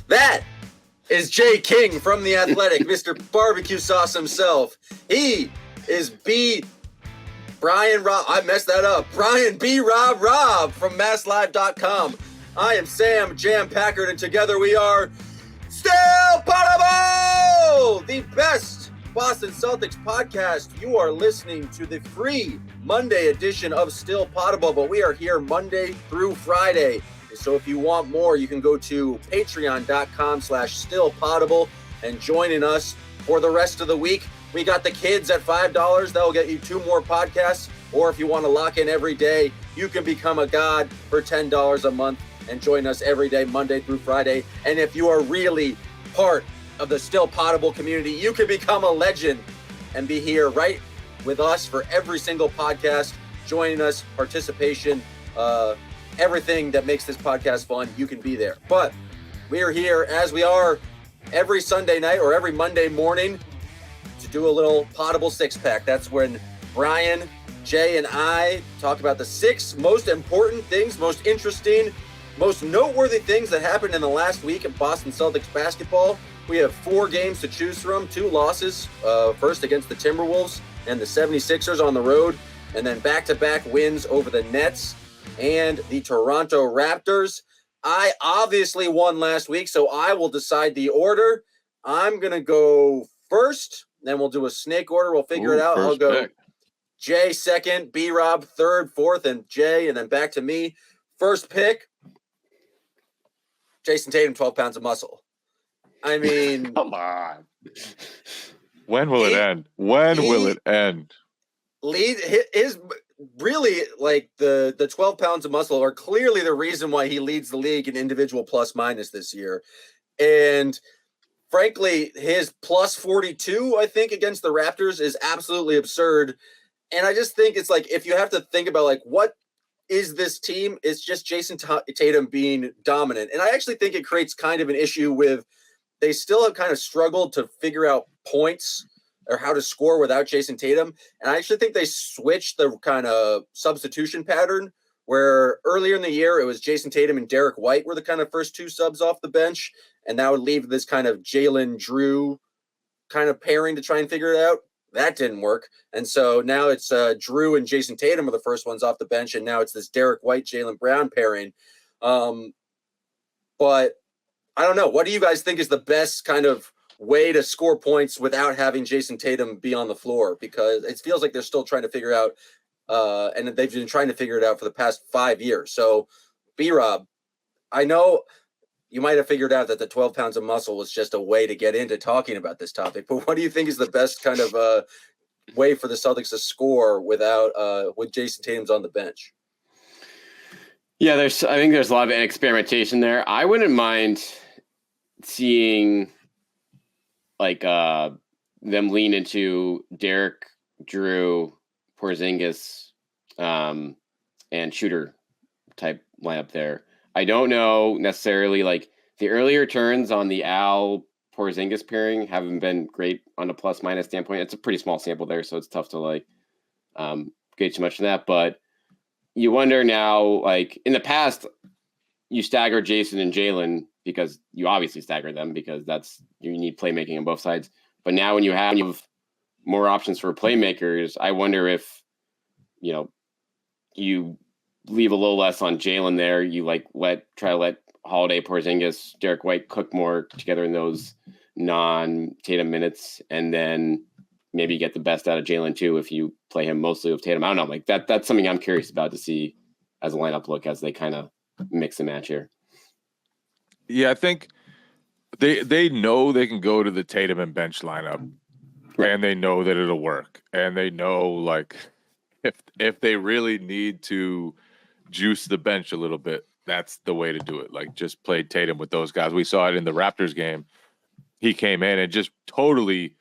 That is Jay King from The Athletic, Mr. Barbecue Sauce himself. He is Brian Robb. I messed that up. Brian B. Robb from MassLive.com. I am Sam Jam Packard, and together we are Still Poddable, the best Boston Celtics podcast. You are listening to the free Monday edition of Still Poddable, but we are here Monday through Friday. So if you want more, you can go to patreon.com/stillpoddable and join us for the rest of the week. We got the kids at $5. That'll get you 2 more podcasts. Or if you want to lock in every day, you can become a god for $10 a month and join us every day, Monday through Friday. And if you are really part of the Still Poddable community, you can become a legend and be here right with us for every single podcast, joining us, participation, everything that makes this podcast fun. You can be there. But we are here as we are every Sunday night or every Monday morning to do a little Poddable six-pack. That's when Brian, Jay, and I talk about the 6 most important things, most interesting, most noteworthy things that happened in the last week of Boston Celtics basketball. We have 4 games to choose from, 2 losses, first against the Timberwolves and the 76ers on the road, and then back-to-back wins over the Nets and the Toronto Raptors. I obviously won last week, so I will decide the order. I'm going to go first, then we'll do a snake order. We'll figure it out. I'll go Jay second, B-Rob third, fourth, and Jay, and then back to me. First pick, Jason Tatum, 12 pounds of muscle. I mean... Come on. When will it end? When will it end? His really, like, the 12 pounds of muscle are clearly the reason why he leads the league in individual plus-minus this year. And frankly, his plus 42, I think, against the Raptors is absolutely absurd. And I just think it's like, if you have to think about, like, what is this team? It's just Jason Tatum being dominant. And I actually think it creates kind of an issue with, they still have kind of struggled to figure out points or how to score without Jason Tatum. And I actually think they switched the kind of substitution pattern where earlier in the year, it was Jason Tatum and Derek White were the kind of first 2 subs off the bench. And that would leave this kind of Jalen Drew kind of pairing to try and figure it out. That didn't work. And so now it's Drew and Jason Tatum are the first ones off the bench. And now it's this Derek White, Jaylen Brown pairing. But I don't know. What do you guys think is the best kind of way to score points without having Jason Tatum be on the floor? Because it feels like they're still trying to figure out, and they've been trying to figure it out for the past 5 years. So, B-Rob, I know you might have figured out that the 12 pounds of muscle was just a way to get into talking about this topic. But what do you think is the best kind of way for the Celtics to score without when Jason Tatum's on the bench? Yeah, I think there's a lot of experimentation there. I wouldn't mind seeing like them lean into Derek, Drew, Porzingis, and shooter type lineup there. I don't know necessarily, like, the earlier turns on the Al Porzingis pairing haven't been great on a plus minus standpoint. It's a pretty small sample there, so it's tough to like get too much from that. But you wonder now, like in the past, you stagger Jason and Jalen because you obviously stagger them because you need playmaking on both sides. But now when you have more options for playmakers, I wonder if, you leave a little less on Jalen there. You try to let Holiday, Porzingis, Derek White cook more together in those non-Tatum minutes, and then maybe get the best out of Jalen too if you play him mostly with Tatum. I don't know, like that's something I'm curious about to see as a lineup look as they kind of mix and match here. Yeah, I think they know they can go to the Tatum and bench lineup, right, and they know that it'll work, and they know like if they really need to juice the bench a little bit, that's the way to do it. Like, just play Tatum with those guys. We saw it in the Raptors game. He came in and just totally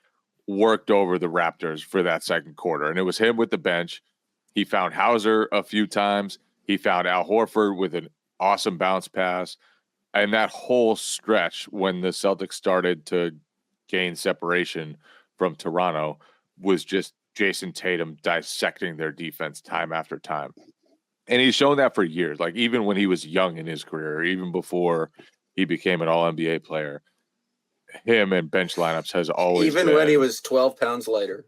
worked over the Raptors for that second quarter. And it was him with the bench. He found Hauser a few times. He found Al Horford with an awesome bounce pass. And that whole stretch when the Celtics started to gain separation from Toronto was just Jason Tatum dissecting their defense time after time. And he's shown that for years, like even when he was young in his career, even before he became an All-NBA player. Him and bench lineups has always even been, when he was 12 pounds lighter.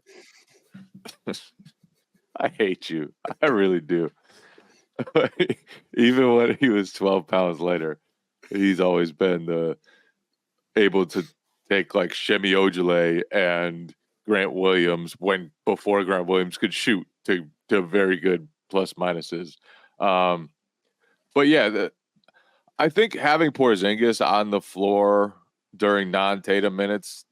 I hate you. I really do. Even when he was 12 pounds lighter, he's always been able to take like Shemi Ojale and Grant Williams before Grant Williams could shoot to very good plus minuses. But yeah, I think having Porzingis on the floor during non-Tatum minutes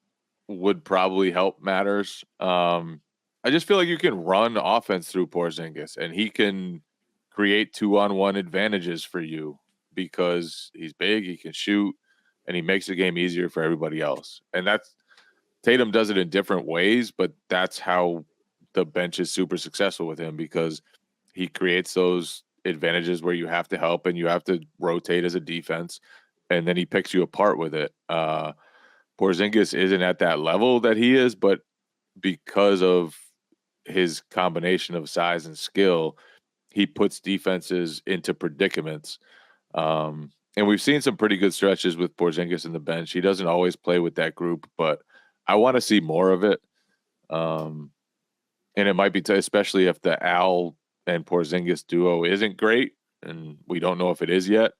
would probably help matters. I just feel like you can run offense through Porzingis, and he can create 2-on-1 advantages for you because he's big, he can shoot, and he makes the game easier for everybody else. And Tatum does it in different ways, but that's how the bench is super successful with him, because he creates those advantages where you have to help and you have to rotate as a defense, and then he picks you apart with it. Porzingis isn't at that level that he is, but because of his combination of size and skill, he puts defenses into predicaments. And we've seen some pretty good stretches with Porzingis in the bench. He doesn't always play with that group, but I want to see more of it. And it might be, especially if the Al and Porzingis duo isn't great, and we don't know if it is yet.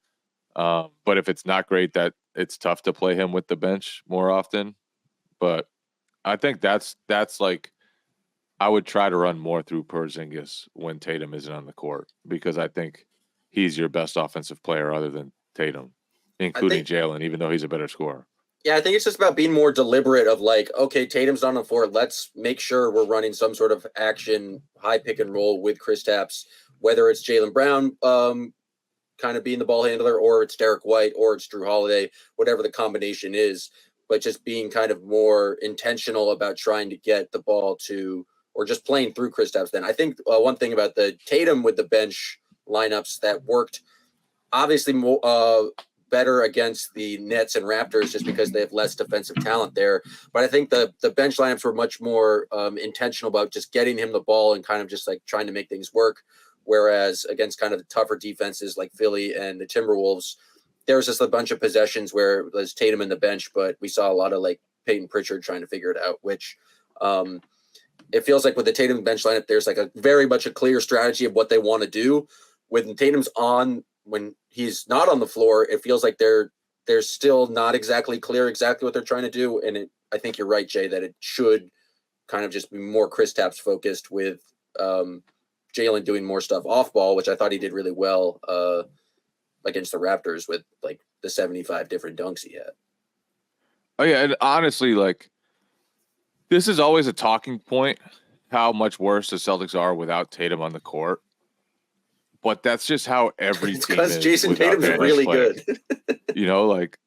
But if it's not great, that it's tough to play him with the bench more often. But I think that's like, I would try to run more through Porzingis when Tatum isn't on the court, because I think he's your best offensive player other than Tatum, including Jalen, even though he's a better scorer. Yeah, I think it's just about being more deliberate of like, okay, Tatum's on the floor. Let's make sure we're running some sort of action, high pick and roll with Kristaps, whether it's Jaylen Brown kind of being the ball handler, or it's Derek White, or it's Jrue Holiday, whatever the combination is, but just being kind of more intentional about trying to get the ball to, or just playing through Kristaps. Then I think one thing about the Tatum with the bench lineups that worked obviously more better against the Nets and Raptors, just because they have less defensive talent there. But I think the bench lineups were much more intentional about just getting him the ball and kind of just like trying to make things work. Whereas against kind of the tougher defenses like Philly and the Timberwolves, there was just a bunch of possessions where it was Tatum in the bench, but we saw a lot of like Peyton Pritchard trying to figure it out, which it feels like with the Tatum bench lineup, there's like a very much a clear strategy of what they want to do. When Tatum's on, when he's not on the floor, it feels like they're still not exactly clear exactly what they're trying to do. And I think you're right, Jay, that it should kind of just be more Kristaps focused, with Jalen doing more stuff off ball, which I thought he did really well against the Raptors with like the 75 different dunks he had. Oh yeah, and honestly, like, this is always a talking point, how much worse the Celtics are without Tatum on the court. But that's just how every team is. Because Jason Tatum's really good. You know, like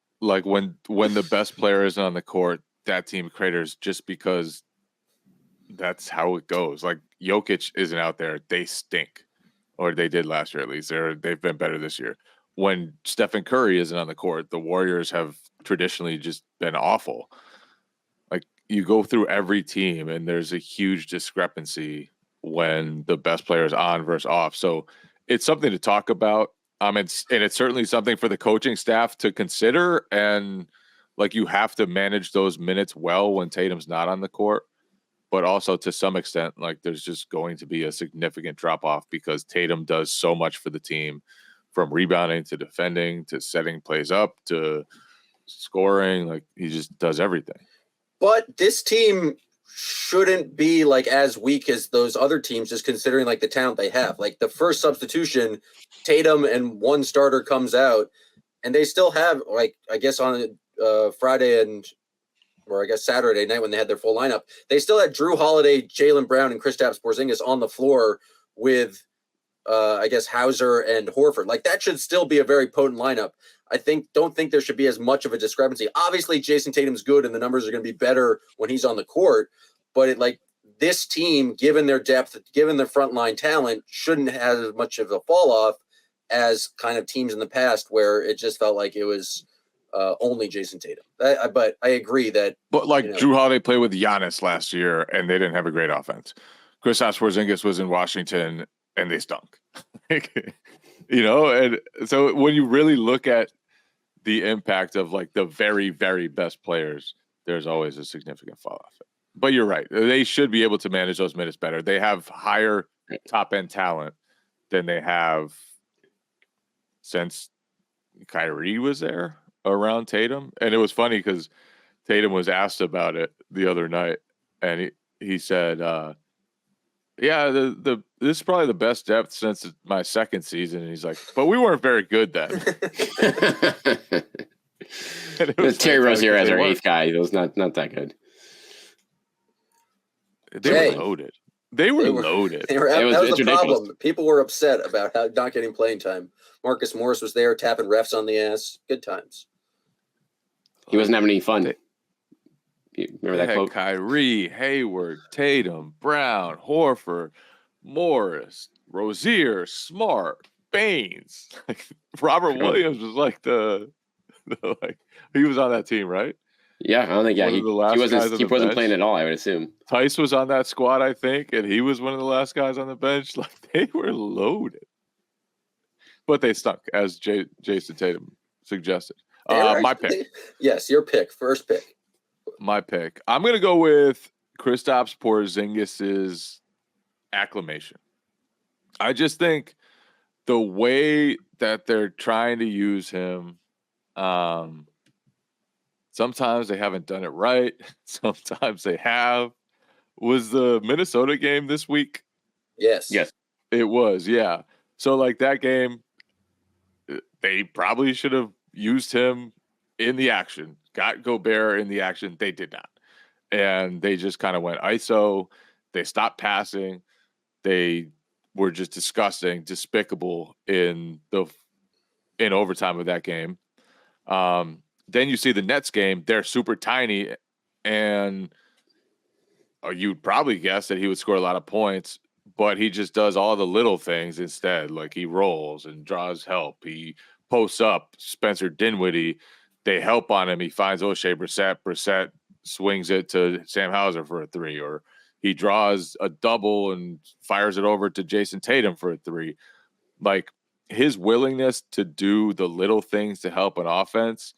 when the best player isn't on the court, that team craters, just because that's how it goes. Like, Jokic isn't out there, they stink. Or they did last year, at least. They've been better this year. When Stephen Curry isn't on the court, the Warriors have traditionally just been awful. Like, you go through every team, and there's a huge discrepancy when the best player is on versus off. So it's something to talk about. And it's certainly something for the coaching staff to consider. And like, you have to manage those minutes well when Tatum's not on the court. But also, to some extent, like, there's just going to be a significant drop off because Tatum does so much for the team, from rebounding to defending to setting plays up to scoring. Like, he just does everything. But this team shouldn't be like as weak as those other teams, just considering like the talent they have. Like, the first substitution, Tatum and one starter comes out, and they still have, like, I guess on Friday or I guess Saturday night when they had their full lineup, they still had Jrue Holiday, Jaylen Brown, and Kristaps Porzingis on the floor with I guess Hauser and Horford. Like, that should still be a very potent lineup. Don't think there should be as much of a discrepancy. Obviously, Jason Tatum's good, and the numbers are going to be better when he's on the court. But this team, given their depth, given their frontline talent, shouldn't have as much of a fall off as kind of teams in the past where it just felt like it was only Jason Tatum. But I agree that. But like, Jrue Holiday played with Giannis last year, and they didn't have a great offense. Kristaps Porzingis was in Washington, and they stunk. You know, and so when you really look at the impact of like the very, very best players, there's always a significant fall off. But you're right. They should be able to manage those minutes better. They have higher top end talent than they have since Kyrie was there around Tatum. And it was funny because Tatum was asked about it the other night, and he said, yeah, this is probably the best depth since my second season. And he's like, but we weren't very good then. Terry Rozier as our eighth guy. It was not that good. They were loaded. They were loaded. That was the problem. People were upset about not getting playing time. Marcus Morris was there tapping refs on the ass. Good times. He wasn't having any fun. Remember that quote? Kyrie, Hayward, Tatum, Brown, Horford, Morris, Rozier, Smart, Baines. Robert Williams was like he was on that team, right? Yeah, I don't think he wasn't playing at all, I would assume. Tice was on that squad, I think, and he was one of the last guys on the bench. Like, they were loaded. But they stunk, as Jason Tatum suggested. My pick. Yes, your pick. First pick. My pick. I'm going to go with Kristaps Porzingis' acclamation. I just think the way that they're trying to use him, sometimes they haven't done it right. Sometimes they have. Was the Minnesota game this week? Yes. It was, yeah. So, like, that game, they probably should have used him in the action. Got Gobert in the action. They did not. And they just kind of went ISO. They stopped passing. They were just disgusting, despicable in overtime of that game. Then you see the Nets game. They're super tiny, and you'd probably guess that he would score a lot of points, but he just does all the little things instead. Like, he rolls and draws help. He posts up Spencer Dinwiddie. They help on him. He finds O'Shea Brissett. Brissett swings it to Sam Hauser for a three, or he draws a double and fires it over to Jason Tatum for a three. Like, his willingness to do the little things to help an offense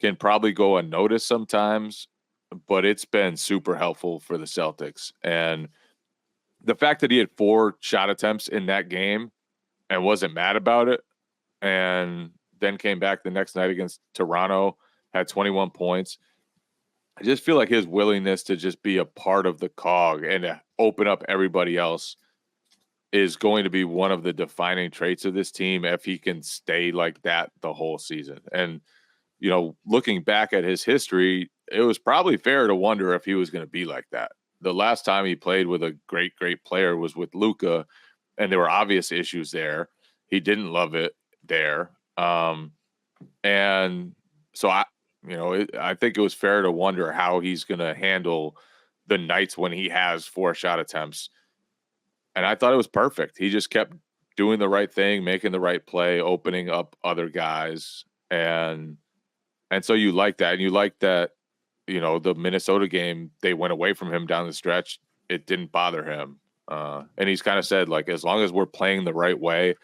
can probably go unnoticed sometimes, but it's been super helpful for the Celtics. And the fact that he had 4 shot attempts in that game and wasn't mad about it, and then came back the next night against Toronto, had 21 points. I just feel like his willingness to just be a part of the cog and to open up everybody else is going to be one of the defining traits of this team if he can stay like that the whole season. And, looking back at his history, it was probably fair to wonder if he was going to be like that. The last time he played with a great, great player was with Luka, and there were obvious issues there. He didn't love it there. And so I think it was fair to wonder how he's going to handle the nights when he has 4 shot attempts. And I thought it was perfect. He just kept doing the right thing, making the right play, opening up other guys. And so you like that. And you like that, the Minnesota game, they went away from him down the stretch. It didn't bother him. And he's kind of said, like, as long as we're playing the right way,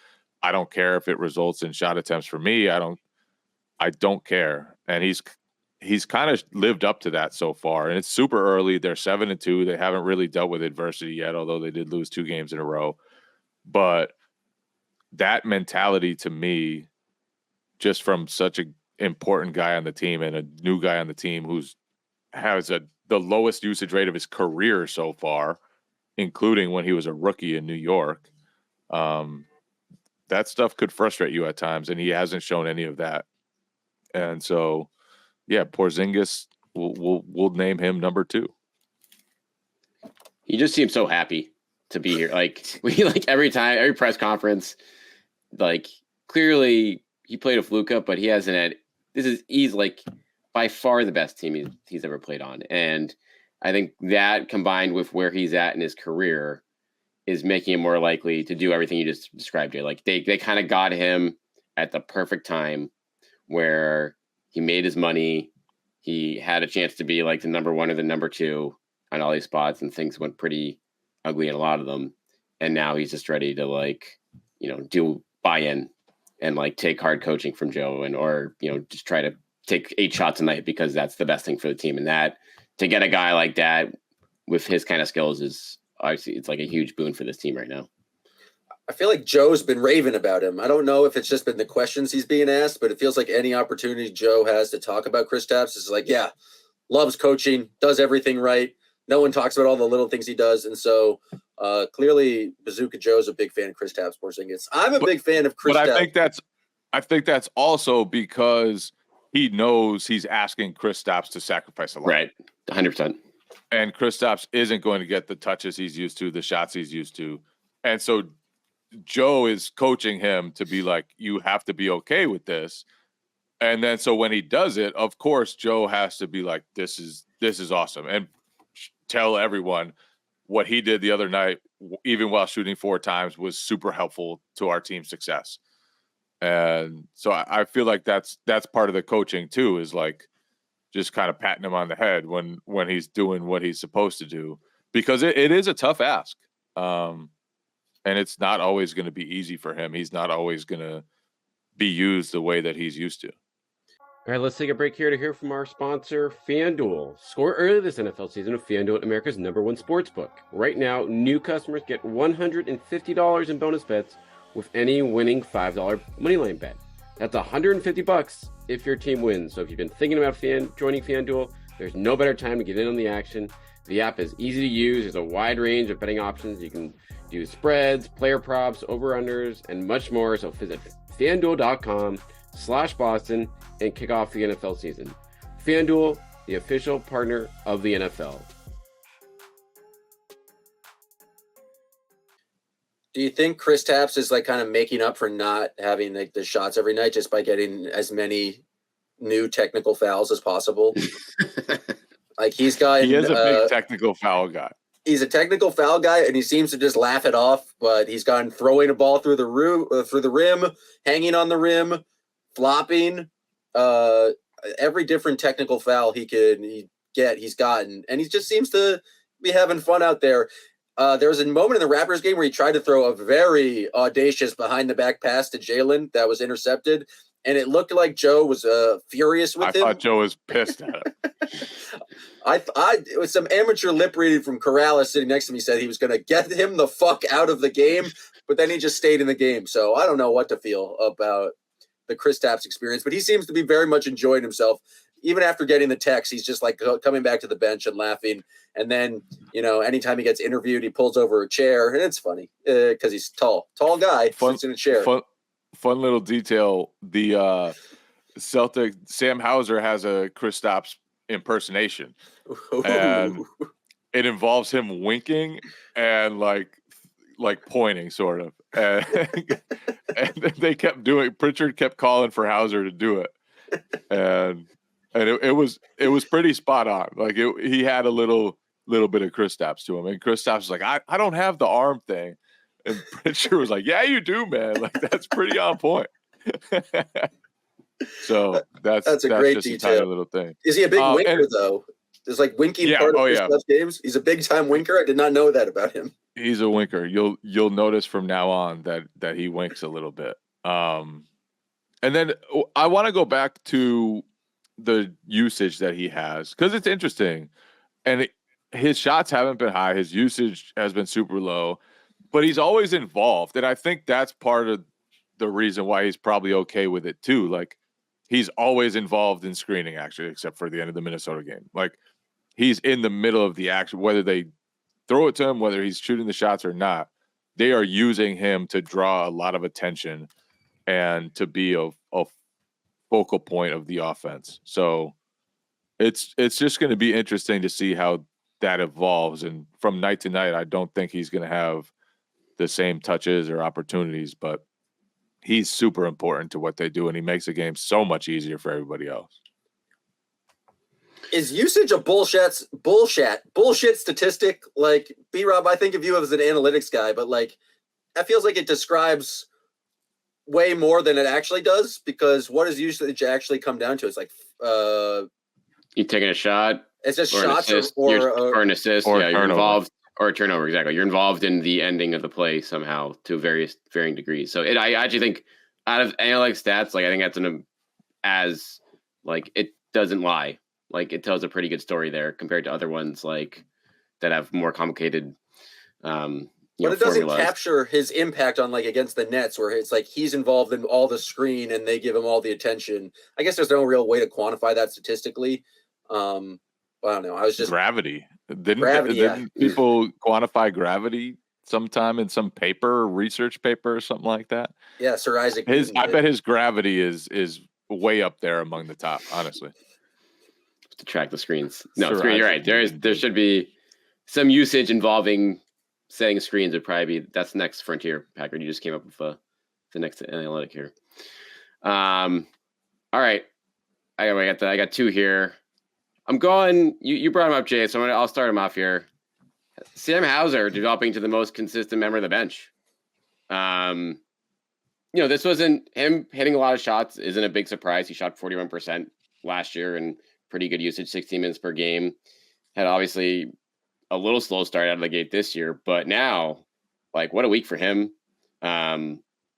I don't care if it results in shot attempts for me. I don't care. And he's kind of lived up to that so far. And it's super early. They're 7-2. They haven't really dealt with adversity yet, although they did lose 2 games in a row. But that mentality, to me, just from such an important guy on the team and a new guy on the team who's has the lowest usage rate of his career so far, including when he was a rookie in New York, that stuff could frustrate you at times, and he hasn't shown any of that. And so, yeah, Porzingis, we'll name him number 2. He just seems so happy to be here. Like, every press conference, like, clearly he played with Luka, but he hasn't had. He's like by far the best team he's ever played on, and I think that combined with where he's at in his career is making him more likely to do everything you just described here. Like, they kind of got him at the perfect time where he made his money. He had a chance to be like the number 1 or the number 2 on all these spots, and things went pretty ugly in a lot of them. And now he's just ready to, like, do buy in and like take hard coaching from Joe or just try to take 8 shots a night because that's the best thing for the team. And that to get a guy like that with his kind of skills is obviously it's like a huge boon for this team right now. I feel like Joe's been raving about him. I don't know if it's just been the questions he's being asked, but it feels like any opportunity Joe has to talk about Kristaps is like, yeah, loves coaching, does everything right. No one talks about all the little things he does. And so clearly Bazooka Joe's a big fan of Kristaps Porzingis. I'm a big fan of Kristaps. But I think that's also because he knows he's asking Kristaps to sacrifice a lot. Right. 100%. And Kristaps isn't going to get the touches he's used to, the shots he's used to. And so Joe is coaching him to be like, you have to be okay with this. And then so when he does it, of course, Joe has to be like, this is awesome. And tell everyone what he did the other night, even while shooting 4 times, was super helpful to our team's success. And so I feel like that's part of the coaching too, is like just kind of patting him on the head when he's doing what he's supposed to do, because it is a tough ask. And it's not always going to be easy for him. He's not always going to be used the way that he's used to. All right, let's take a break here to hear from our sponsor, FanDuel. Score early this NFL season with FanDuel, America's #1 sportsbook. Right now, new customers get $150 in bonus bets with any winning $5 moneyline bet. That's $150 if your team wins. So if you've been thinking about joining FanDuel, there's no better time to get in on the action. The app is easy to use. There's a wide range of betting options. You can do spreads, player props, over-unders, and much more. So visit FanDuel.com/Boston and kick off the NFL season. FanDuel, the official partner of the NFL. Do you think Kristaps is like kind of making up for not having like the shots every night just by getting as many new technical fouls as possible? Like he is a big technical foul guy. He's a technical foul guy, and he seems to just laugh it off. But he's gone throwing a ball through the rim, hanging on the rim, flopping. Every different technical foul he's gotten, and he just seems to be having fun out there. There was a moment in the Raptors game where he tried to throw a very audacious behind-the-back pass to Jalen that was intercepted, and it looked like Joe was furious with him. I thought Joe was pissed at him. It was some amateur lip reading from Corrales sitting next to me said he was going to get him the fuck out of the game, but then he just stayed in the game. So I don't know what to feel about the Kristaps experience, but he seems to be very much enjoying himself. Even after getting the text, he's just like coming back to the bench and laughing. And then, anytime he gets interviewed, he pulls over a chair, and it's funny because he's tall guy, sits in a chair. Fun little detail. The Celtic Sam Hauser has a Kristaps impersonation, and it involves him winking and like pointing sort of, and they kept doing. Pritchard kept calling for Hauser to do it, and it was pretty spot on. Like he had a little bit of Kristaps to him, and Kristaps was like, I don't have the arm thing, and Pritchard was like, yeah, you do, man. Like that's pretty on point. So that's a great just detail. A tiny little thing. Is he a big winker though? Is like winking part of Kristaps games? He's a big time winker. I did not know that about him. He's a winker. You'll notice from now on that he winks a little bit. And then I want to go back to the usage that he has, because it's interesting. And his shots haven't been high. His usage has been super low, but he's always involved. And I think that's part of the reason why he's probably okay with it too. Like he's always involved in screening, actually, except for the end of the Minnesota game. Like he's in the middle of the action, whether they throw it to him, whether he's shooting the shots or not. They are using him to draw a lot of attention and to be a focal point of the offense. So it's just going to be interesting to see how that evolves. And from night to night, I don't think he's going to have the same touches or opportunities, but he's super important to what they do, and he makes the game so much easier for everybody else. Is usage a bullshit statistic? Like, B-Rob, I think of you as an analytics guy, but like that feels like it describes way more than it actually does, because what does usage actually come down to? It's like you taking a shot. It's just or shots an assist, or an assist. Or you're involved, or a turnover. Exactly. You're involved in the ending of the play somehow to varying degrees. So I actually think out of analytic stats, like I think that's it doesn't lie. Like it tells a pretty good story there compared to other ones like that have more complicated but it doesn't formulas. capture his impact on like against the Nets, where it's like he's involved in all the screen and they give him all the attention. I guess there's no real way to quantify that statistically. I don't know. I was just gravity. Didn't people quantify gravity sometime in some paper, research paper, or something like that? Yeah, Sir Isaac. I bet his gravity is way up there among the top. Honestly, to track the screens. No, Sir you're right. There should be some usage involving setting screens. Would probably be that's the next frontier. Packard, you just came up with the next analytic here. All right, I got two here. I'm going. You brought him up, Jay. So I'll start him off here. Sam Hauser developing to the most consistent member of the bench. This wasn't him hitting a lot of shots. Isn't a big surprise. He shot 41% last year and pretty good usage, 16 minutes per game. Had obviously a little slow start out of the gate this year, but now, like, what a week for him.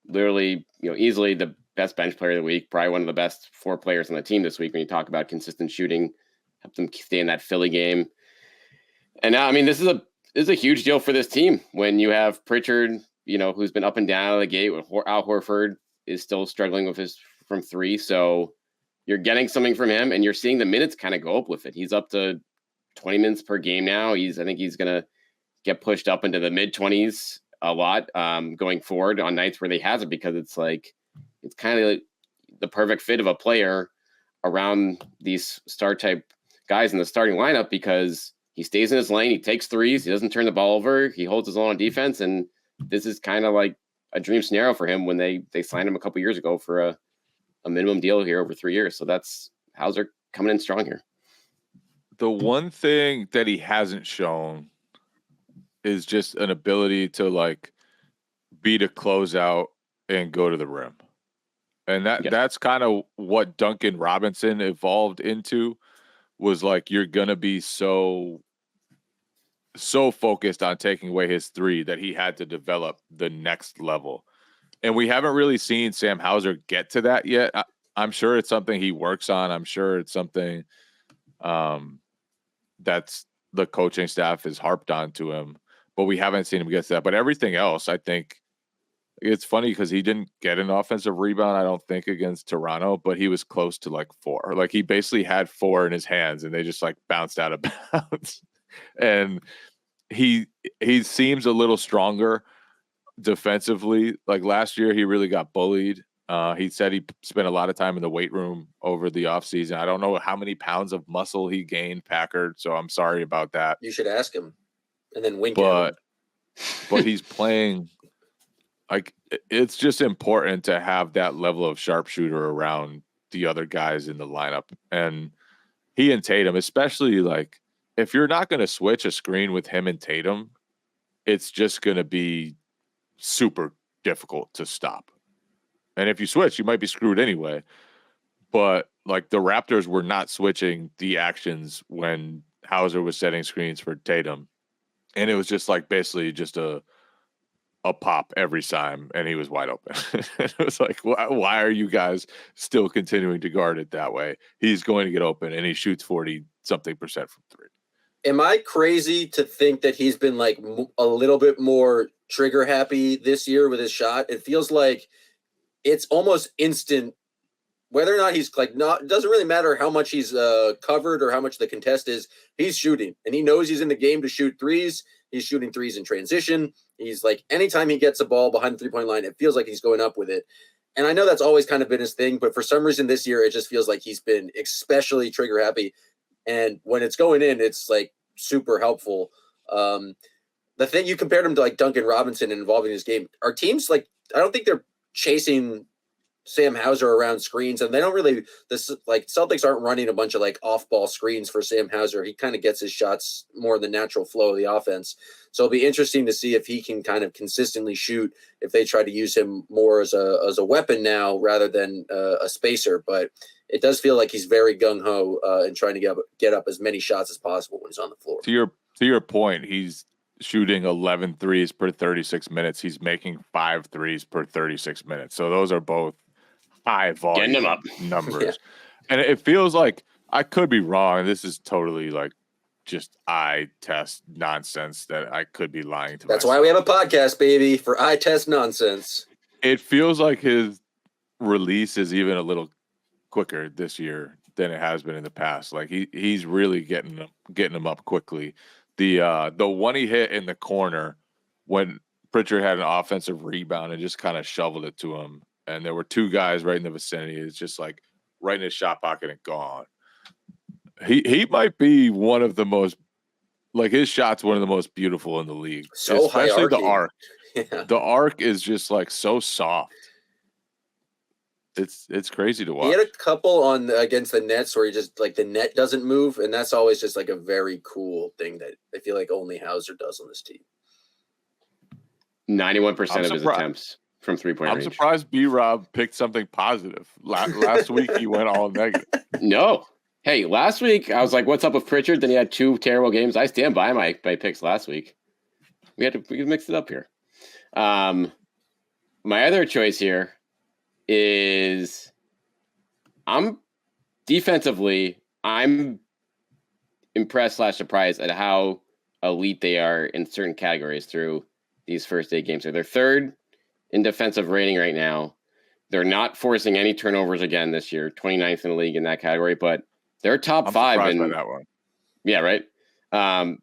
Literally, easily the best bench player of the week. Probably one of the best 4 players on the team this week when you talk about consistent shooting. Help them stay in that Philly game. And now, I mean, this is a huge deal for this team when you have Pritchard, who's been up and down out of the gate. With Al Horford is still struggling with his from 3. So you're getting something from him, and you're seeing the minutes kind of go up with it. He's up to 20 minutes per game now. I think he's going to get pushed up into the mid-20s a lot going forward on nights where he hasn't, because it's kind of the perfect fit of a player around these star-type guys in the starting lineup, because he stays in his lane, he takes threes, he doesn't turn the ball over, he holds his own on defense, and this is kind of like a dream scenario for him when they signed him a couple years ago for a minimum deal here over 3 years. So that's Hauser coming in strong here. The one thing that he hasn't shown is just an ability to like beat a closeout and go to the rim. And that's kind of what Duncan Robinson evolved into, was like, you're going to be so focused on taking away his 3 that he had to develop the next level. And we haven't really seen Sam Hauser get to that yet. I'm sure it's something he works on. I'm sure it's something that's the coaching staff has harped on to him, but we haven't seen him get to that. But everything else, I think it's funny because he didn't get an offensive rebound, I don't think, against Toronto, but he was close to like 4. Like he basically had 4 in his hands and they just like bounced out of bounds. And he seems a little stronger defensively. Like last year, he really got bullied. He said he spent a lot of time in the weight room over the offseason. I don't know how many pounds of muscle he gained, Packard, so I'm sorry about that. You should ask him and then wink at him. But he's playing like, it's just important to have that level of sharpshooter around the other guys in the lineup. And he and Tatum, especially, like, if you're not going to switch a screen with him and Tatum, it's just going to be super difficult to stop. And if you switch, you might be screwed anyway. But like the Raptors were not switching the actions when Hauser was setting screens for Tatum. And it was just like basically just a pop every time, and he was wide open. It was like, why are you guys still continuing to guard it that way? He's going to get open, and he shoots 40-something% from 3. Am I crazy to think that he's been like a little bit more trigger happy this year with his shot? It feels like it's almost instant. Whether or not he's like not, it doesn't really matter how much he's covered or how much the contest is. He's shooting, and he knows he's in the game to shoot threes. He's shooting threes in transition. He's like, anytime he gets a ball behind the 3-point line, it feels like he's going up with it. And I know that's always kind of been his thing, but for some reason this year, it just feels like he's been especially trigger happy. And when it's going in, it's like super helpful. The thing you compared him to like Duncan Robinson and involving his game, our teams, like, I don't think they're chasing Sam Hauser around screens, and they don't really, Celtics aren't running a bunch of like off ball screens for Sam Hauser. He kind of gets his shots more in the natural flow of the offense. So it'll be interesting to see if he can kind of consistently shoot, if they try to use him more as a weapon now rather than a spacer. But it does feel like he's very gung ho and trying to get up as many shots as possible when he's on the floor. To your point, he's shooting 11 threes per 36 minutes. He's making 5 threes per 36 minutes. So those are both high volume Getting them up. numbers. Yeah. And it feels like, I could be wrong. This is totally like just eye test nonsense that I could be lying to That's myself. why we have a podcast, baby, for eye test nonsense. It feels like his release is even a little quicker this year than it has been in the past. Like he's really getting them up quickly. The one he hit in the corner when Pritchard had an offensive rebound and just kind of shoveled it to him, and there were two guys right in the vicinity. It's just like right in his shot pocket and gone. He might be one of the most, like, his shot's one of the most beautiful in the league. So especially the hierarchy. arc. Yeah. The arc is just like so soft. It's crazy to watch. He had a couple on against the Nets where he just like the net doesn't move, and that's always just like a very cool thing that I feel like only Hauser does on this team. 91% of his attempts from 3-point range. I'm surprised B-Rob picked something positive. Last week he went all negative. No. Hey, last week I was like, "What's up with Pritchard?" Then he had 2 terrible games. I stand by my picks last week. We could mix it up here. My other choice here is I'm impressed / surprised at how elite they are in certain categories through these first 8 games. So they're third in defensive rating right now. They're not forcing any turnovers again this year, 29th in the league in that category, but they're top 5 in by that one. Yeah, right.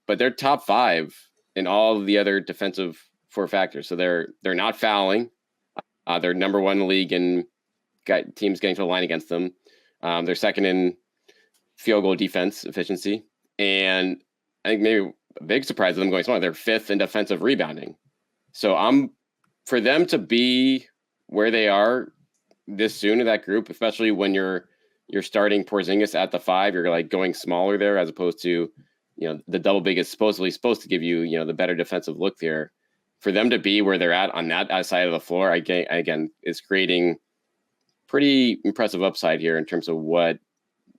But they're top 5 in all of the other defensive 4 factors. So they're not fouling. They're number 1 in the league in teams getting to the line against them. They're second in field goal defense efficiency. And I think maybe a big surprise of them going smaller, they're 5th in defensive rebounding. So for them to be where they are this soon in that group, especially when you're starting Porzingis at the 5, you're like going smaller there as opposed to, the double big is supposedly supposed to give you, the better defensive look there. For them to be where they're at on that side of the floor, again, is creating pretty impressive upside here in terms of what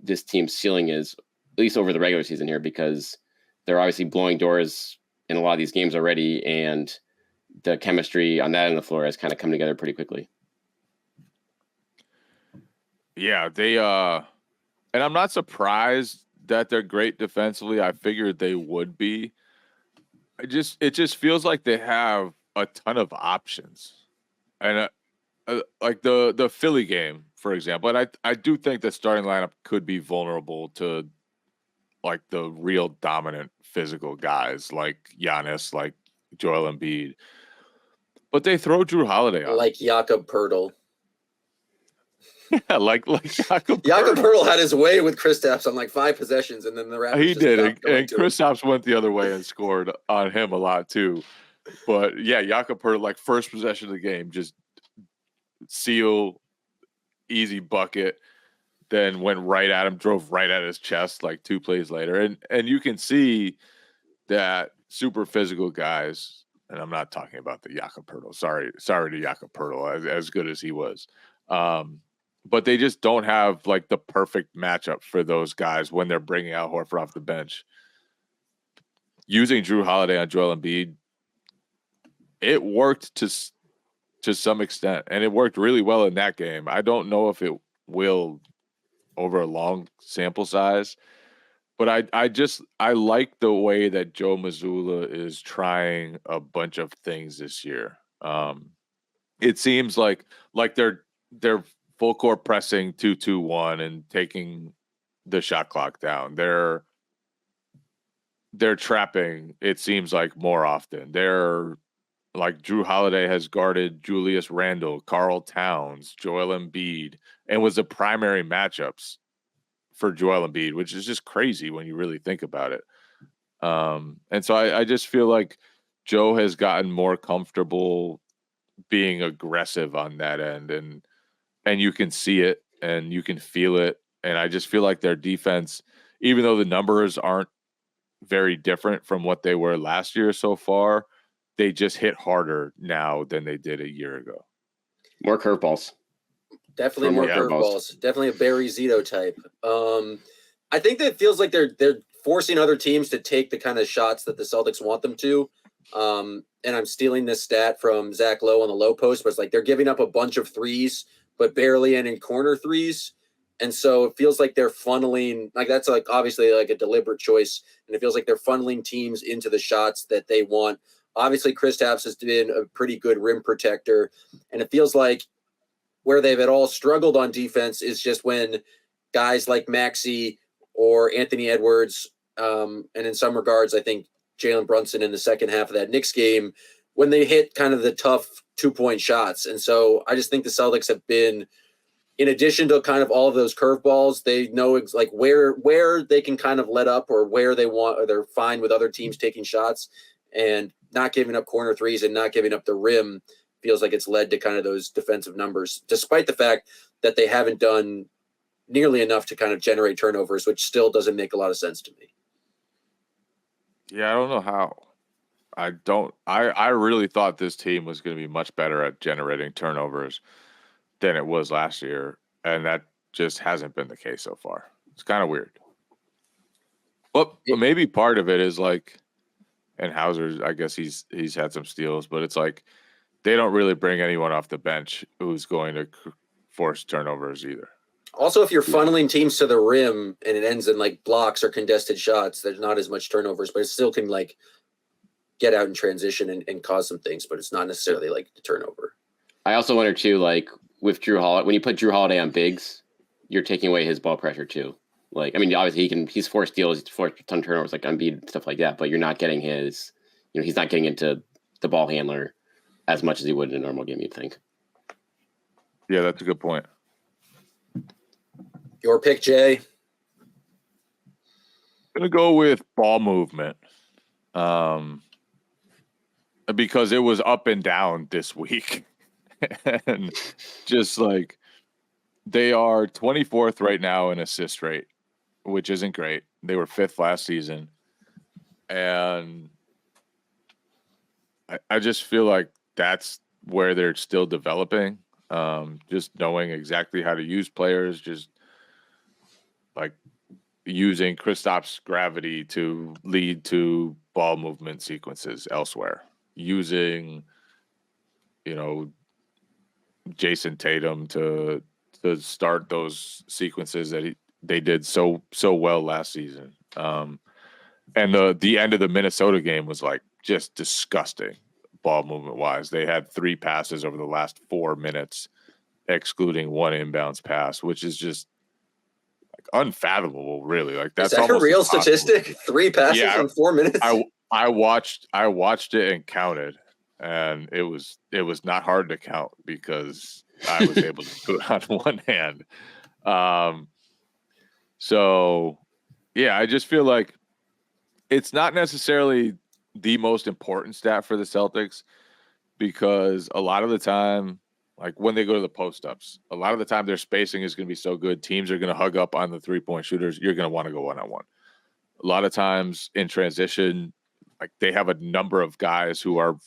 this team's ceiling is, at least over the regular season here, because they're obviously blowing doors in a lot of these games already, and the chemistry on that end of the floor has kind of come together pretty quickly. Yeah, they and I'm not surprised that they're great defensively. I figured they would be. It just feels like they have a ton of options, and like the Philly game, for example. And I do think the starting lineup could be vulnerable to like the real dominant physical guys like Giannis, like Joel Embiid, but they throw Drew Holiday on, like Jakob Poeltl. Yeah, like Jakob Poeltl had his way with Kristaps on like 5 possessions, and then the Raptors he did, and Kristaps Kristaps went the other way and scored on him a lot too. But yeah, Jakob Poeltl, like first possession of the game, just seal, easy bucket, then went right at him, drove right at his chest like 2 plays later, and you can see that super physical guys. And I'm not talking about the Jakob Poeltl. Sorry to Jakob Poeltl, as good as he was. But they just don't have like the perfect matchup for those guys when they're bringing out Horford off the bench. Using Drew Holiday on Joel Embiid, it worked to some extent, and it worked really well in that game. I don't know if it will over a long sample size, but I like the way that Joe Mazzulla is trying a bunch of things this year. It seems like they're full court pressing 2-2-1 and taking the shot clock down. They're trapping, it seems like, more often. They're like Drew Holiday has guarded Julius Randle, Karl Towns, Joel Embiid, and was the primary matchups for Joel Embiid, which is just crazy when you really think about it. And so I just feel like Joe has gotten more comfortable being aggressive on that end, and you can see it and you can feel it. And I just feel like their defense, even though the numbers aren't very different from what they were last year so far, they just hit harder now than they did a year ago. More curveballs. Definitely more curveballs. Definitely a Barry Zito type. I think that it feels like they're forcing other teams to take the kind of shots that the Celtics want them to. And I'm stealing this stat from Zach Lowe on the low post, but it's like they're giving up a bunch of threes, but barely in corner threes. And so it feels like they're funneling, like that's like obviously like a deliberate choice. And it feels like they're funneling teams into the shots that they want. Obviously, Kristaps has been a pretty good rim protector. And it feels like where they've at all struggled on defense is just when guys like Maxey or Anthony Edwards, and in some regards, I think Jalen Brunson in the second half of that Knicks game, when they hit kind of the tough 2-point shots. And so I just think the Celtics have been, in addition to kind of all of those curveballs, they know like where they can kind of let up or where they want, or they're fine with other teams taking shots, and not giving up corner threes and not giving up the rim feels like it's led to kind of those defensive numbers, despite the fact that they haven't done nearly enough to kind of generate turnovers, which still doesn't make a lot of sense to me. Yeah, I don't know how. I really thought this team was going to be much better at generating turnovers than it was last year, and that just hasn't been the case so far. It's kind of weird. But maybe part of it is like, and Hauser, I guess he's had some steals, but it's like they don't really bring anyone off the bench who's going to force turnovers either. Also, if you're funneling teams to the rim and it ends in like blocks or contested shots, there's not as much turnovers, but it still can like get out in transition and cause some things, but it's not necessarily like the turnover. I also wonder too, like with Drew Holiday, when you put Drew Holiday on bigs, you're taking away his ball pressure too. Like, I mean, obviously he's forced steals, he's forced a ton of turnovers, like Embiid, stuff like that, but you're not getting his, he's not getting into the ball handler as much as he would in a normal game, you'd think. Yeah, that's a good point. Your pick, Jay? I'm going to go with ball movement. Because it was up and down this week. And just like they are 24th right now in assist rate, which isn't great. They were 5th last season. And I just feel like that's where they're still developing. Just knowing exactly how to use players, just like using Kristaps' gravity to lead to ball movement sequences elsewhere. Using, Jason Tatum to start those sequences that they did so well last season. And the end of the Minnesota game was like just disgusting ball movement wise. They had 3 passes over the last 4 minutes, excluding 1 inbounds pass, which is just like unfathomable, really. Like that's a real impossible. Statistic. 3 passes in 4 minutes. I watched it and counted, and it was not hard to count because I was able to do it on one hand. So yeah, I just feel like it's not necessarily the most important stat for the Celtics, because a lot of the time, like when they go to the post-ups, a lot of the time their spacing is going to be so good, teams are going to hug up on the 3-point shooters. You're going to want to go one-on-one. A lot of times in transition, like they have a number of guys who are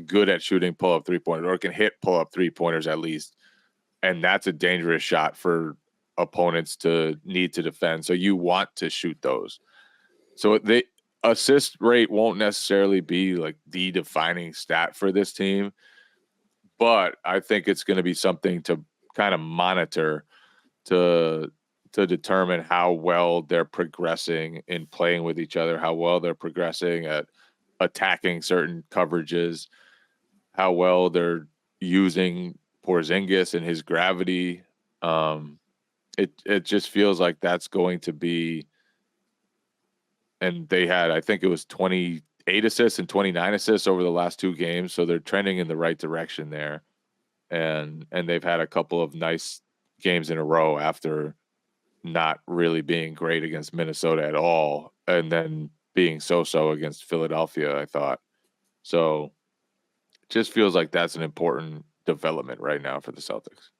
good at shooting pull-up 3-pointers or can hit pull-up 3-pointers at least. And that's a dangerous shot for opponents to need to defend. So you want to shoot those. So the assist rate won't necessarily be like the defining stat for this team, but I think it's going to be something to kind of monitor to determine how well they're progressing in playing with each other, how well they're progressing at attacking certain coverages, how well they're using Porzingis and his gravity. It just feels like that's going to be, and they had, I think it was 28 assists and 29 assists over the last 2 games. So they're trending in the right direction there. And they've had a couple of nice games in a row after not really being great against Minnesota at all, and then being so-so against Philadelphia, I thought. So it just feels like that's an important development right now for the Celtics.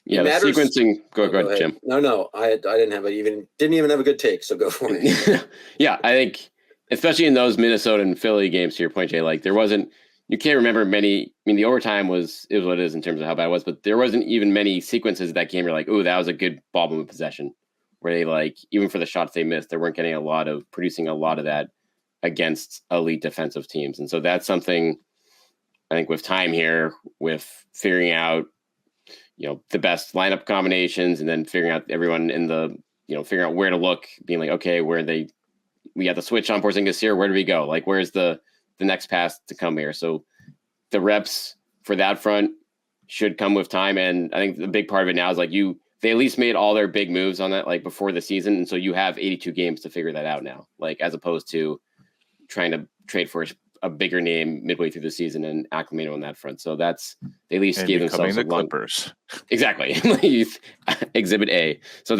Yeah, the sequencing. Go ahead, Jim. No, I didn't even have a good take, so go for it. Yeah, I think especially in those Minnesota and Philly games, to your point, Jay, like you can't remember many. I mean, the overtime was what it is in terms of how bad it was, but there wasn't even many sequences of that game. You're like, oh, that was a good ball movement possession, where they like, even for the shots they missed, they weren't getting producing a lot of that against elite defensive teams. And so that's something I think with time here, with figuring out, the best lineup combinations, and then figuring out everyone in the, figuring out where to look, being like, okay, we got the switch on Porzingis here. Where do we go? Like, where's the next pass to come here? So the reps for that front should come with time. And I think the big part of it now is like they at least made all their big moves on that, like before the season. And so you have 82 games to figure that out now, like as opposed to trying to trade for a bigger name midway through the season and acclimate on that front. So they at least gave themselves the Clippers. Exactly. Exhibit A. So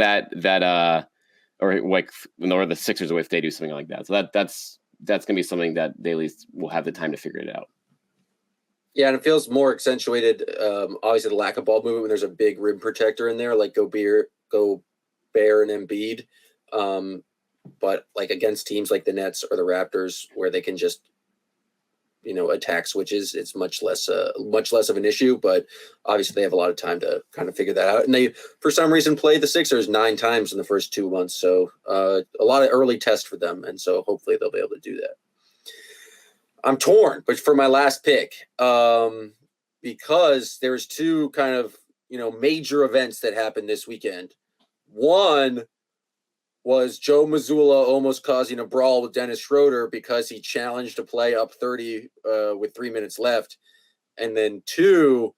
or like or the Sixers, if they do something like that. So that's going to be something that they at least will have the time to figure it out. Yeah, and it feels more accentuated. Obviously, the lack of ball movement when there's a big rim protector in there, like Gobert and Embiid. But like against teams like the Nets or the Raptors, where they can just attack switches, it's much less of an issue. But obviously, they have a lot of time to kind of figure that out. And they, for some reason, played the Sixers 9 times in the first 2 months. So a lot of early test for them, and so hopefully they'll be able to do that. I'm torn, but for my last pick, because there's 2 kind of, major events that happened this weekend. One was Joe Mazzulla almost causing a brawl with Dennis Schroeder because he challenged to play up 30 with 3 minutes left. And then 2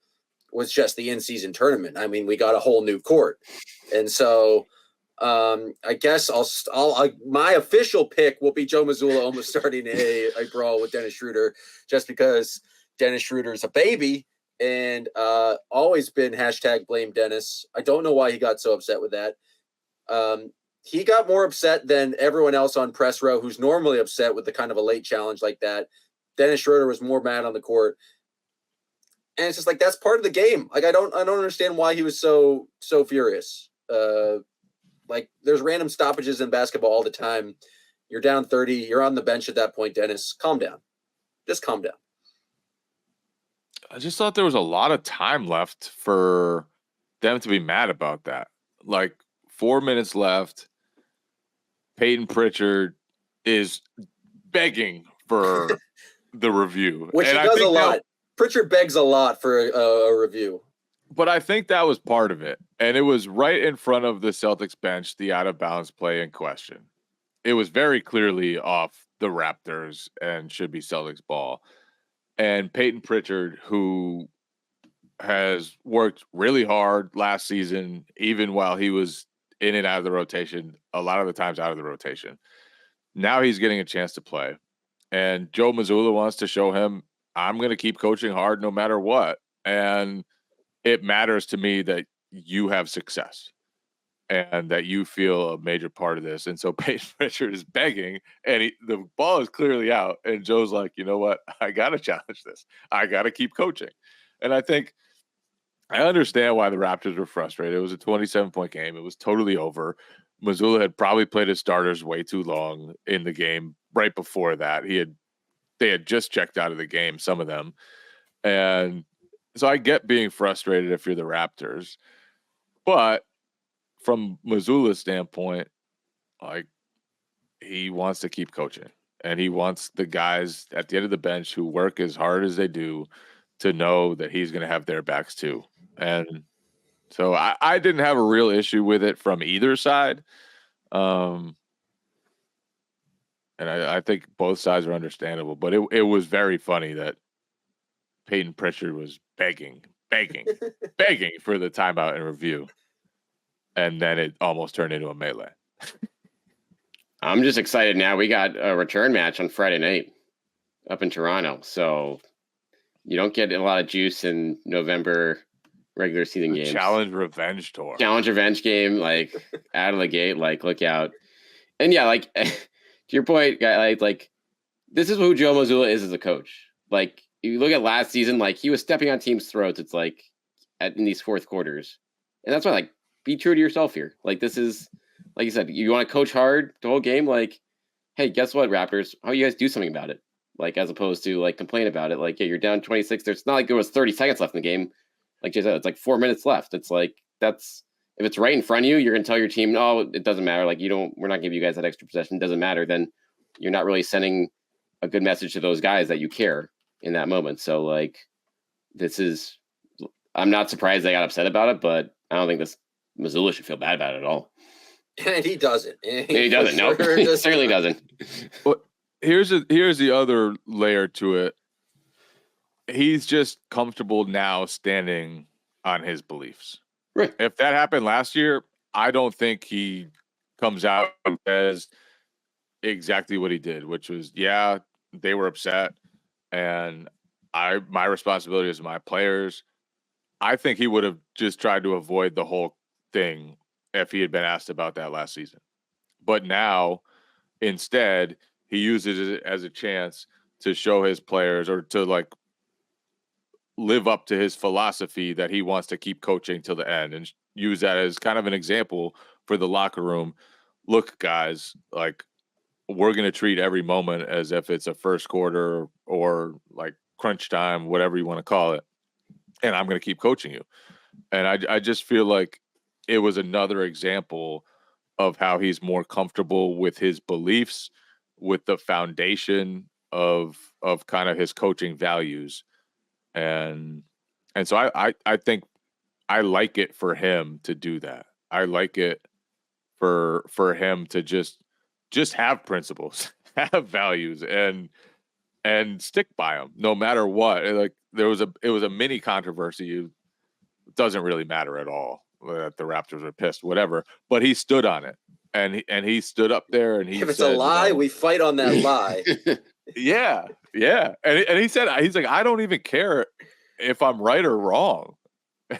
was just the in-season tournament. I mean, we got a whole new court. And so I guess my official pick will be Joe Mazzulla almost starting a brawl with Dennis Schroeder, just because Dennis Schroeder is a baby and always been #blame Dennis. I don't know why he got so upset with that. He got more upset than everyone else on press row, who's normally upset with the kind of a late challenge like that. Dennis Schroeder was more mad on the court. And it's just like, that's part of the game. Like, I don't understand why he was so furious. Like, there's random stoppages in basketball all the time. You're down 30. You're on the bench at that point, Dennis. Calm down. Just calm down. I just thought there was a lot of time left for them to be mad about that. Like, 4 minutes left. Peyton Pritchard is begging for the review. Which he does a lot. Pritchard begs a lot for a review. But I think that was part of it. And it was right in front of the Celtics bench, the out-of-bounds play in question. It was very clearly off the Raptors and should be Celtics ball. And Peyton Pritchard, who has worked really hard last season, even while he was in and out of the rotation, a lot of the times out of the rotation. Now he's getting a chance to play. And Joe Mazzulla wants to show him, I'm going to keep coaching hard no matter what. And it matters to me that you have success and that you feel a major part of this. And so Peyton Pritchard is begging, and the ball is clearly out. And Joe's like, you know what? I got to challenge this. I got to keep coaching. And I think I understand why the Raptors were frustrated. It was a 27-point game. It was totally over. Mazzulla had probably played his starters way too long in the game right before that. They had just checked out of the game, some of them. And so I get being frustrated if you're the Raptors. But from Mazzulla's standpoint, like, he wants to keep coaching. And he wants the guys at the end of the bench who work as hard as they do to know that he's going to have their backs too. And so I didn't have a real issue with it from either side. And I think both sides are understandable. But it was very funny that Peyton Pritchard was begging for the timeout and review. And then it almost turned into a melee. I'm just excited now. We got a return match on Friday night up in Toronto. So you don't get a lot of juice in November regular season games. Challenge revenge tour. Challenge revenge game, like out of the gate, like look out. And yeah, like to your point, guy, like this is who Joe Mazzulla is as a coach. Like you look at last season, like he was stepping on teams' throats. It's like in these fourth quarters, and that's why, like, be true to yourself here. Like this is, like you said, you want to coach hard the whole game. Like, hey, guess what, Raptors? How you guys do something about it? Like as opposed to like complain about it. Like, yeah, you're down 26. There's not like there was 30 seconds left in the game. Like Jay said, it's like 4 minutes left. It's like that's if it's right in front of you, you're gonna tell your team, no, it doesn't matter. Like we're not giving you guys that extra possession. It doesn't matter. Then you're not really sending a good message to those guys that you care in that moment. So like, I'm not surprised they got upset about it, but I don't think Mazzulla should feel bad about it at all. And he doesn't. He doesn't. No, he certainly doesn't. But here's the other layer to it. He's just comfortable now standing on his beliefs. Right. If that happened last year, I don't think he comes out and says exactly what he did, which was, yeah, they were upset, and my responsibility is my players. I think he would have just tried to avoid the whole thing if he had been asked about that last season. But now, instead, he uses it as a chance to show his players, or to like live up to his philosophy that he wants to keep coaching till the end, and use that as kind of an example for the locker room. Look, guys, like, we're going to treat every moment as if it's a first quarter or like crunch time, whatever you want to call it. And I'm going to keep coaching you. And I just feel like it was another example of how he's more comfortable with his beliefs, with the foundation of kind of his coaching values. And so I think I like it for him to do that. I like it for him to just have principles, have values, and stick by them no matter what. Like, it was a mini controversy. It doesn't really matter at all that the Raptors are pissed, whatever. But he stood on it, and he stood up there, and he if it's said, a lie, we fight on that lie. Yeah. And he said, he's like, I don't even care if I'm right or wrong.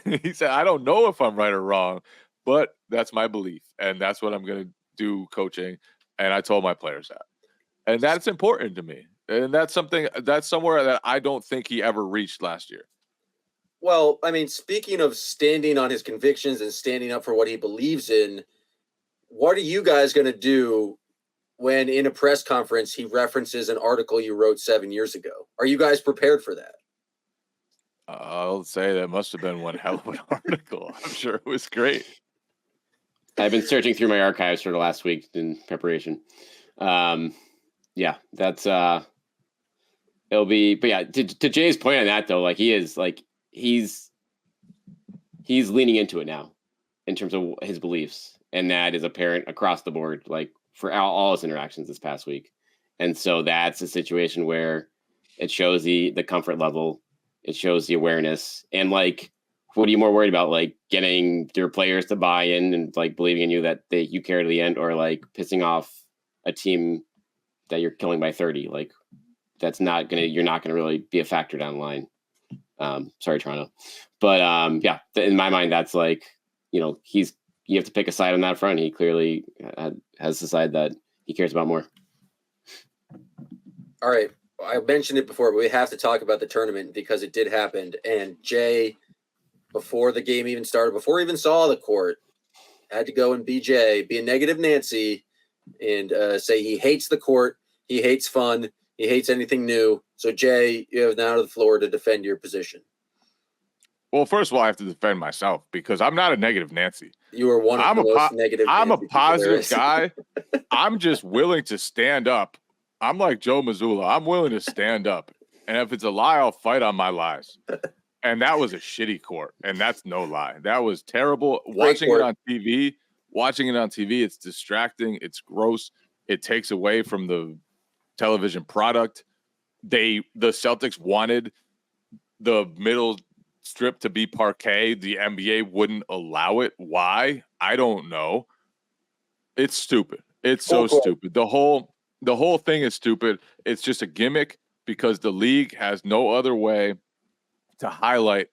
He said, I don't know if I'm right or wrong, but that's my belief, and that's what I'm going to do coaching. And I told my players that. And that's important to me. And that's somewhere that I don't think he ever reached last year. Well, I mean, speaking of standing on his convictions and standing up for what he believes in, what are you guys going to do when in a press conference he references an article you wrote 7 years ago? Are you guys prepared for that? I'll say that must have been one hell of an article. I'm sure it was great. I've been searching through my archives for the last week in preparation. Yeah, that's it'll be. But yeah, to Jay's point on that though, like he's leaning into it now in terms of his beliefs, and that is apparent across the board, like for all his interactions this past week. And so that's a situation where it shows the comfort level, it shows the awareness, and like, what are you more worried about, like getting your players to buy in and like believing in you that you care to the end, or like pissing off a team that you're killing by 30? Like, you're not gonna really be a factor down the line. Sorry, Toronto, but yeah, in my mind, that's like, you have to pick a side on that front. He clearly has decided that he cares about more. All right, I mentioned it before, but we have to talk about the tournament because it did happen. And Jay, before the game even started, before he even saw the court, had to go and be a negative Nancy, and say he hates the court, he hates fun, he hates anything new. So, Jay, you have now the floor to defend your position. Well, first of all, I have to defend myself because I'm not a negative Nancy. You are one of the most negative. I'm Nancy a positive guy. I'm just willing to stand up. I'm like Joe Mazzulla. I'm willing to stand up. And if it's a lie, I'll fight on my lies. And that was a shitty court. And that's no lie. That was terrible. Watching it on TV, it's distracting. It's gross. It takes away from the television product. The Celtics wanted the middle strip to be parquet. The NBA wouldn't allow it. Why? I don't know. It's stupid. It's so stupid. The whole thing is stupid. It's just a gimmick because the league has no other way to highlight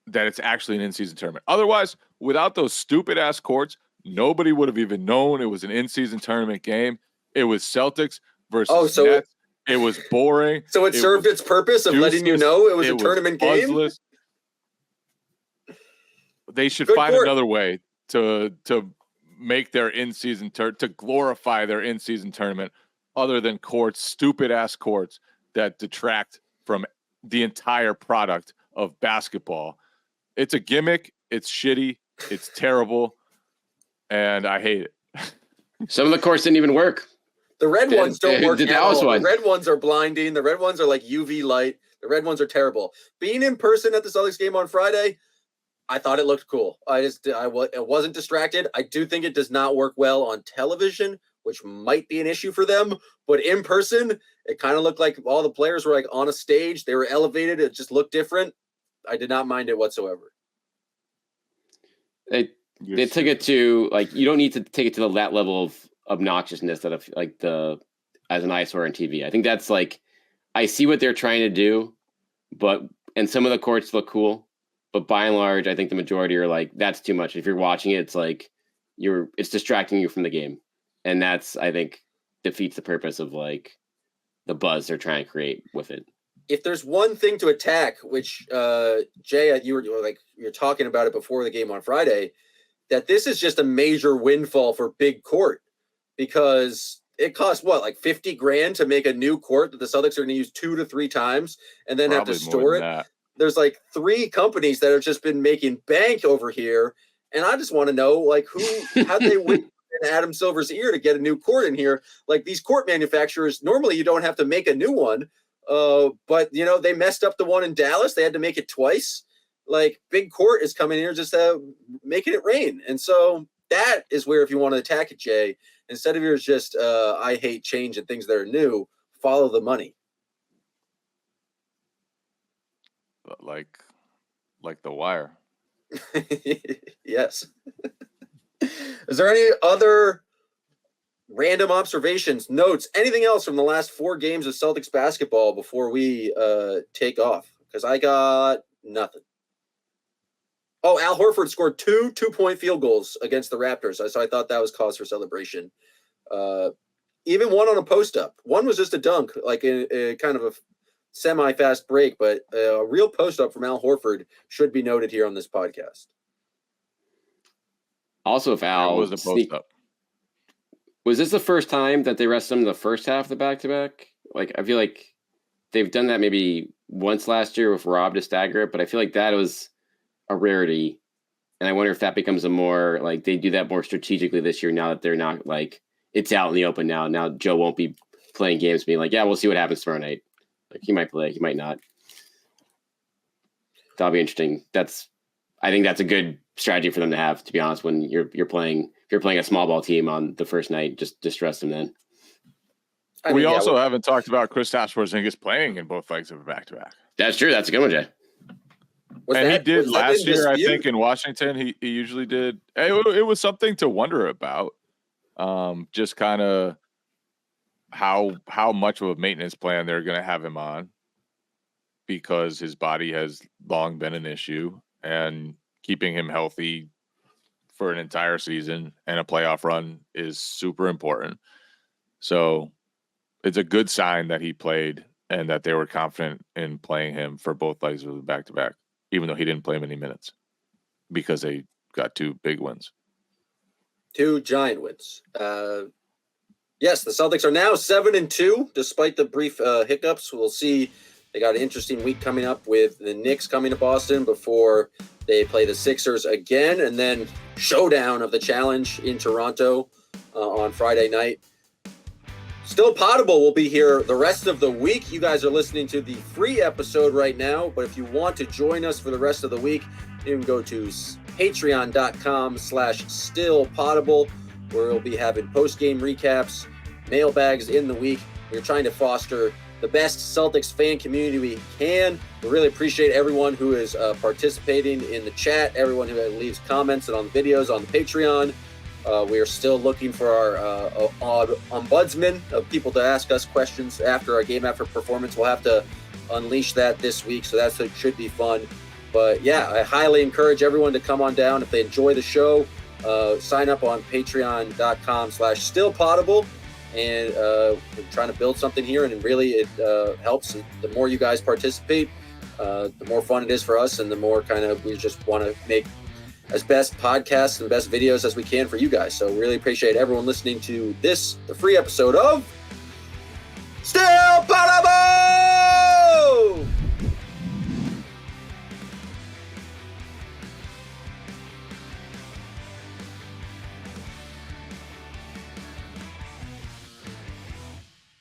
that it's actually an in-season tournament. Otherwise, without those stupid-ass courts, nobody would have even known it was an in-season tournament game. It was Celtics versus Nets. It was boring. So it served its purpose of letting you know it was a tournament game? They should find another way to make their in-season to glorify their in-season tournament other than courts, stupid-ass courts that detract from the entire product of basketball. It's a gimmick. It's shitty. It's terrible. And I hate it. Some of the courts didn't even work. The red ones don't work the at all. Dallas one. The red ones are blinding. The red ones are like UV light. The red ones are terrible. Being in person at the Celtics game on Friday, I thought it looked cool. I wasn't distracted. I do think it does not work well on television, which might be an issue for them. But in person, it kind of looked like all the players were like on a stage. They were elevated. It just looked different. I did not mind it whatsoever. They took it to, like, you don't need to take it to that level of obnoxiousness that as an eyesore on TV. I think that's like, I see what they're trying to do, and some of the courts look cool. But by and large, I think the majority are like, that's too much. If you're watching it, it's like it's distracting you from the game. And that's, I think, defeats the purpose of like the buzz they're trying to create with it. If there's one thing to attack, which Jay, you were talking about it before the game on Friday, that this is just a major windfall for big court, because it costs like $50,000 to make a new court that the Celtics are going to use 2 to 3 times and then Probably have to store it. That. There's like 3 companies that have just been making bank over here. And I just want to know, like, how they win in Adam Silver's ear to get a new court in here. Like, these court manufacturers, normally you don't have to make a new one. But they messed up the one in Dallas. They had to make it twice. Like, big court is coming here just making it rain. And so that is where, if you want to attack it, Jay, instead of yours just I hate change and things that are new, follow the money. Like The Wire. Yes. Is there any other random observations, notes, anything else from the last 4 games of Celtics basketball before we take off? Because I got nothing. Oh, Al Horford scored 2 two-point field goals against the Raptors. So I thought that was cause for celebration. Even one on a post-up. One was just a dunk, like a kind of a semi-fast break, but a real post-up from Al Horford should be noted here on this podcast. Also, if Al was a post-up. Was this the first time that they rested him in the first half of the back-to-back? Like, I feel like they've done that maybe once last year with Robb to stagger it, but I feel like that was a rarity. And I wonder if that becomes a more, like, they do that more strategically this year now that they're not, like, it's out in the open now. Now Joe won't be playing games being like, yeah, we'll see what happens tomorrow night. Like, he might play, he might not. That'll be interesting. I think that's a good strategy for them to have, to be honest, when you're playing a small ball team on the first night, just distress them then. We also haven't talked about Kristaps Porzingis playing in both legs of a back-to-back. That's true. That's a good one, Jay. He did last year, I think, in Washington. He usually did. It was something to wonder about. Just kind of how much of a maintenance plan they're going to have him on, because his body has long been an issue, and keeping him healthy for an entire season and a playoff run is super important. So it's a good sign that he played and that they were confident in playing him for both legs of the back-to-back, even though he didn't play many minutes, because they got 2 big wins. 2 giant wins. Yes, the Celtics are now 7-2, despite the brief hiccups. We'll see. They got an interesting week coming up with the Knicks coming to Boston before they play the Sixers again, and then showdown of the challenge in Toronto on Friday night. Still Poddable will be here the rest of the week. You guys are listening to the free episode right now, but if you want to join us for the rest of the week, you can go to patreon.com/stillpoddable, where we'll be having post-game recaps, mailbags in the week. We're trying to foster the best Celtics fan community we can. We really appreciate everyone who is participating in the chat, everyone who leaves comments and on the videos on the Patreon. We are still looking for our ombudsman of people to ask us questions after our game, after performance. We'll have to unleash that this week, so that should be fun. But yeah, I highly encourage everyone to come on down. If they enjoy the show, sign up on patreon.com/stillpoddable. And we're trying to build something here, and really it helps. The more you guys participate, the more fun it is for us, and the more kind of we just want to make as best podcasts and best videos as we can for you guys. So really appreciate everyone listening to the free episode of Still Poddable!